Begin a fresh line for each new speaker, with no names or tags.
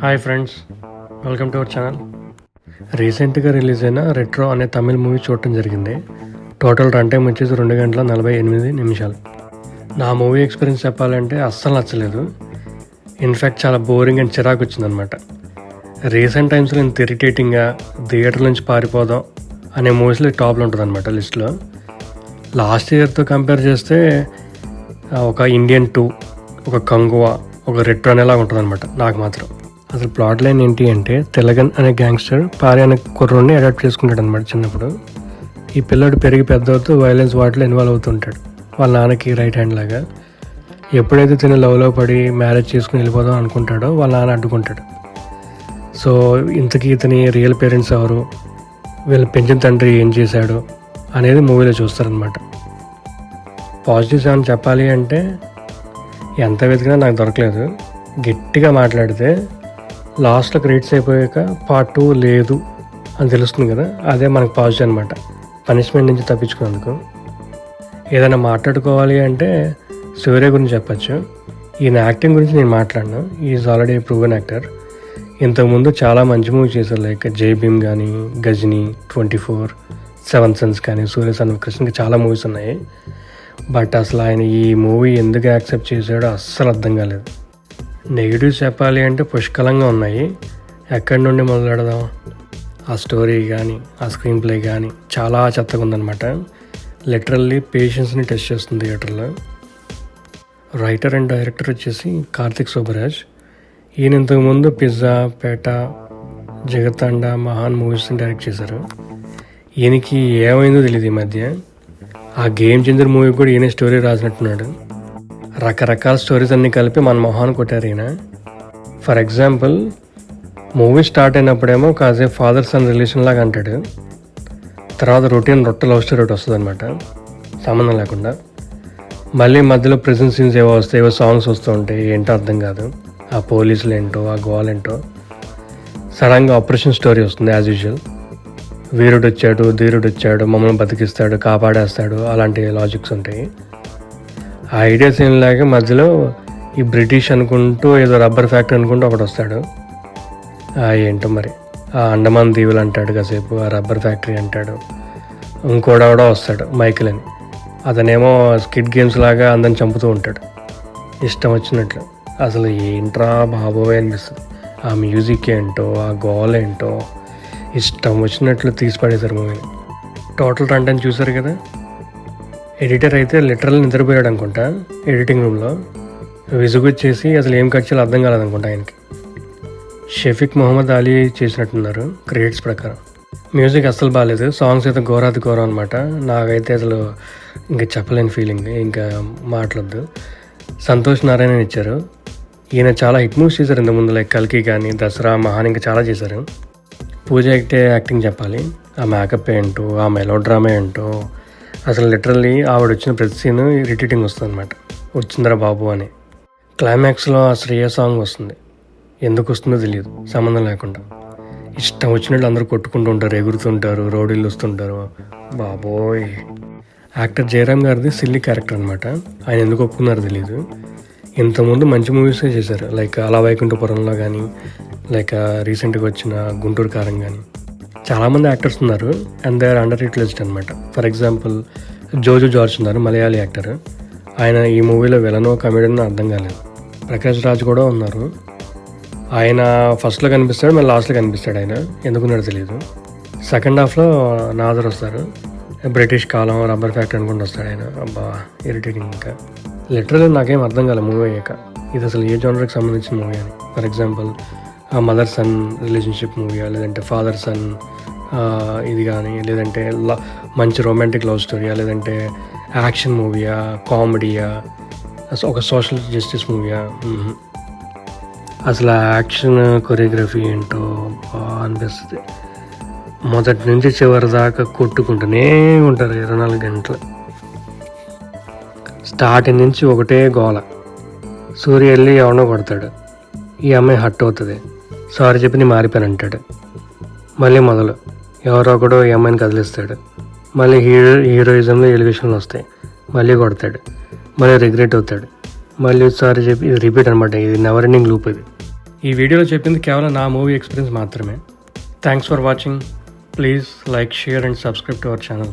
Hi friends, welcome to our channel. రీసెంట్గా release అయిన retro అనే తమిళ్ మూవీ చూడటం జరిగింది. టోటల్ రన్ టైం వచ్చేసి 2 గంటల 48 నిమిషాలు. నా మూవీ ఎక్స్పీరియన్స్ చెప్పాలంటే అస్సలు నచ్చలేదు. ఇన్ఫ్యాక్ట్ చాలా బోరింగ్ అండ్ చిరాకు వచ్చిందనమాట. రీసెంట్ టైమ్స్లో ఇంత ఇరిటేటింగ్గా థియేటర్ నుంచి పారిపోదాం అనే మూవీస్లో టాప్లో ఉంటుంది అనమాట లిస్ట్లో. లాస్ట్ ఇయర్తో కంపేర్ చేస్తే ఒక ఇండియన్ 2, ఒక కంగువా, ఒక రెట్రో అనేలా ఉంటుంది అనమాట నాకు మాత్రం. అసలు ప్లాట్ లైన్ ఏంటి అంటే, తెలగన్ అనే గ్యాంగ్స్టర్ పారి అనే కుర్రోడ్ని అడాప్ట్ చేసుకుంటాడు అనమాట చిన్నప్పుడు. ఈ పిల్లడు పెరిగి పెద్దవుతూ వైలెన్స్ వాటిలో ఇన్వాల్వ్ అవుతుంటాడు వాళ్ళ నాన్నకి రైట్ హ్యాండ్ లాగా. ఎప్పుడైతే తిని లవ్లో పడి మ్యారేజ్ చేసుకుని వెళ్ళిపోదాం అనుకుంటాడో వాళ్ళ నాన్న అడ్డుకుంటాడు. సో ఇంతకీ ఇతని రియల్ పేరెంట్స్ ఎవరు, వీళ్ళు పెంచిన తండ్రి ఏం చేశాడు అనేది మూవీలో చూస్తారనమాట. పాజిటివ్స్ ఏమైనా చెప్పాలి అంటే, ఎంత వెతికినా నాకు దొరకలేదు. గట్టిగా మాట్లాడితే లాస్ట్లో క్రెడిట్స్ అయిపోయాక పార్ట్ 2 లేదు అని తెలుస్తుంది కదా, అదే మనకు పాజిటివ్ అనమాట. పనిష్మెంట్ నుంచి తప్పించుకున్నందుకు. ఏదైనా మాట్లాడుకోవాలి అంటే సూర్య గురించి చెప్పచ్చు. ఈయన యాక్టింగ్ గురించి నేను మాట్లాడను, ఈజ్ ఆల్రెడీ ప్రూవెన్ యాక్టర్. ఇంతకుముందు చాలా మంచి మూవీ చేశారు, లైక్ జై భీమ్ కానీ, గజనీ, 24, 7 సన్స్ కానీ, సూర్య సన్ కృష్ణకి చాలా మూవీస్ ఉన్నాయి. బట్ అసలు ఆయన ఈ మూవీ ఎందుకు యాక్సెప్ట్ చేశాడో అస్సలు అర్థం కాలేదు. నెగిటివ్స్ చెప్పాలి అంటే పుష్కలంగా ఉన్నాయి. ఎక్కడి నుండి మొదలెడదాం? ఆ స్టోరీ కానీ, ఆ స్క్రీన్ ప్లే కానీ చాలా చెత్తగా ఉందన్నమాట. లిటరల్లీ పేషెన్స్ని టెస్ట్ చేస్తుంది థియేటర్లో. రైటర్ అండ్ డైరెక్టర్ వచ్చేసి కార్తిక్ సుబ్బరాజ్. ఈయన ఇంతకుముందు పిజ్జా, పేట, జగత్తండ, మహాన్ మూవీస్ని డైరెక్ట్ చేశారు. ఈయనకి ఏమైందో తెలియదు ఈ మధ్య. ఆ గేమ్ చేంజర్ మూవీ కూడా ఈయన స్టోరీ రాసినట్టున్నాడు. రకరకాల స్టోరీస్ అన్నీ కలిపి మన మొహాన్ని కొట్టారు ఈయన. ఫర్ ఎగ్జాంపుల్, మూవీ స్టార్ట్ అయినప్పుడేమో కాసేపు ఫాదర్ సన్ రిలేషన్ లాగా అంటాడు. తర్వాత రొటీన్ లవ్ స్టోరీ ఒకటి వస్తుంది అనమాట, సంబంధం లేకుండా. మళ్ళీ మధ్యలో ప్రెజెంట్ సీన్స్ ఏవో వస్తాయి, ఏవో సాంగ్స్ వస్తూ ఉంటాయి, ఏంటో అర్థం కాదు. ఆ పోలీసులు ఏంటో, ఆ గోల్ ఏంటో. సడన్గా ఆపరేషన్ స్టోరీ వస్తుంది యాజ్ యూజువల్. వీరుడు వచ్చాడు, ధీరుడు వచ్చాడు, మమ్మల్ని బతికిస్తాడు, కాపాడేస్తాడు, అలాంటి లాజిక్స్ ఉంటాయి. ఆ ఐడియాస్ ఏం లేక మధ్యలో ఈ బ్రిటిష్ అనుకుంటూ ఏదో రబ్బర్ ఫ్యాక్టరీ అనుకుంటూ ఒకటి వస్తాడు. ఏంటో మరి, ఆ అండమాన్ దీవులు అంటాడు కాసేపు, ఆ రబ్బర్ ఫ్యాక్టరీ అంటాడు. ఇంకోడెవడో వస్తాడు మైకిల్ అని, అతనేమో స్కిడ్ గేమ్స్ లాగా అందరిని చంపుతూ ఉంటాడు ఇష్టం వచ్చినట్లు. అసలు ఏంట్రా బాబోయ్ అనిపిస్తుంది. ఆ మ్యూజిక్ ఏంటో, ఆ గోల్ ఏంటో, ఇష్టం వచ్చినట్లు తీసి పడేశారు మూవీని. టోటల్ రన్ టైం చూసారు కదా. ఎడిటర్ అయితే లిటరల్ నిద్రపోయాడు అనుకుంటా ఎడిటింగ్ రూమ్లో. విసుగొచ్చేసి అసలు ఏం కట్ చేయాలో అర్థం కాలేదనుకుంటా ఆయనకి. షఫీక్ మొహమ్మద్ అలీ చేసినట్టున్నారు క్రెడిట్స్ ప్రకారం. మ్యూజిక్ అస్సలు బాగాలేదు, సాంగ్స్ అయితే ఘోరాతి ఘోరం అనమాట. నాకైతే అసలు ఇంకా చెప్పలేని ఫీలింగ్, ఇంకా మాట్లాడద్దు. సంతోష్ నారాయణ ఇచ్చారు. ఈయన చాలా హిట్ మూవీస్ చేశారు ఇంతకుముందు, లైక్ కల్కి కానీ, దసరా, మహాన్, ఇంకా చాలా చేశారు. పూజ యాక్టింగ్ చెప్పాలి. ఆ మేకప్ ఏంటో, ఆ మెలో డ్రామా ఏంటో, అసలు లిటరల్లీ ఆవిడ వచ్చిన ప్రతి సీన్ ఇరిటేటింగ్ వస్తుంది అనమాట. వచ్చిందిరా బాబు అని. క్లైమాక్స్లో ఆ శ్రేయ సాంగ్ వస్తుంది, ఎందుకు వస్తుందో తెలియదు, సంబంధం లేకుండా. ఇష్టం వచ్చినట్లు అందరూ కొట్టుకుంటూ ఉంటారు, ఎగురుతుంటారు, రోడ్లు వస్తుంటారు. బాబోయ్. యాక్టర్ జయరామ్ గారిది సిల్లీ క్యారెక్టర్ అనమాట. ఆయన ఎందుకు ఒప్పుకున్నారో తెలియదు. ఇంతకుముందు మంచి మూవీసే చేశారు, లైక్ అలా వైకుంఠపురంలో కానీ, లైక్ రీసెంట్గా వచ్చిన గుంటూరు కారం కానీ. చాలామంది యాక్టర్స్ ఉన్నారు and they are underutilised అనమాట. ఫర్ ఎగ్జాంపుల్ జోజో జార్జ్ ఉన్నారు, మలయాళీ యాక్టర్. ఆయన ఈ మూవీలో విలనో కమెడియన్ అర్థం కాలేదు. ప్రకాష్ రాజ్ కూడా ఉన్నారు. ఆయన ఫస్ట్లో కనిపిస్తాడు, మళ్ళీ లాస్ట్లో కనిపిస్తాడు. ఆయన ఎందుకున్నాడో తెలియదు. సెకండ్ హాఫ్లో నాదర్ వస్తారు, బ్రిటిష్ కాలం రబ్బర్ ఫ్యాక్టరీ అనుకుంటూ వస్తాడు ఆయన. అబ్బా ఇరిటేటింగ్. ఇంకా లిటరల్లీ నాకేం అర్థం కాలేదు మూవీ అయ్యాక, ఇది అసలు ఏ జోనర్కి సంబంధించిన మూవీ అని. For example mother son relationship మూవీయా, లేదంటే ఫాదర్ సన్ ఇది కానీ, లేదంటే మంచి రొమాంటిక్ లవ్ స్టోరీయా, లేదంటే యాక్షన్ మూవీయా, కామెడీయా, ఒక సోషల్ జస్టిస్ మూవీయా. అసలు యాక్షన్ కొరియోగ్రఫీ ఏంటో అనిపిస్తుంది. మొదటి నుంచి చివరి దాకా కొట్టుకుంటూనే ఉంటారు 24 గంటలు. స్టార్టింగ్ నుంచి ఒకటే గోల. సూర్య వెళ్ళి ఎవరినో కొడతాడు, ఈ అమ్మాయి హట్ అవుతుంది, సారీ చెప్పి నీ మారిపోయాను అంటాడు. మళ్ళీ మొదలు ఎవరో ఒకడు ఈ అమ్మాయిని కదిలిస్తాడు. మళ్ళీ హీరోయిజంలో ఎలివేషన్లు వస్తాయి, మళ్ళీ కొడతాడు, మళ్ళీ రిగ్రెట్ అవుతాడు, మళ్ళీ సారీ చెప్పి ఇది రిపీట్ అనమాట. ఇది నెవర్ ఎండింగ్ లూప్. ఇది ఈ వీడియోలో చెప్పింది కేవలం నా మూవీ ఎక్స్పీరియన్స్ మాత్రమే. Thanks for watching. Please like, share and subscribe to our channel.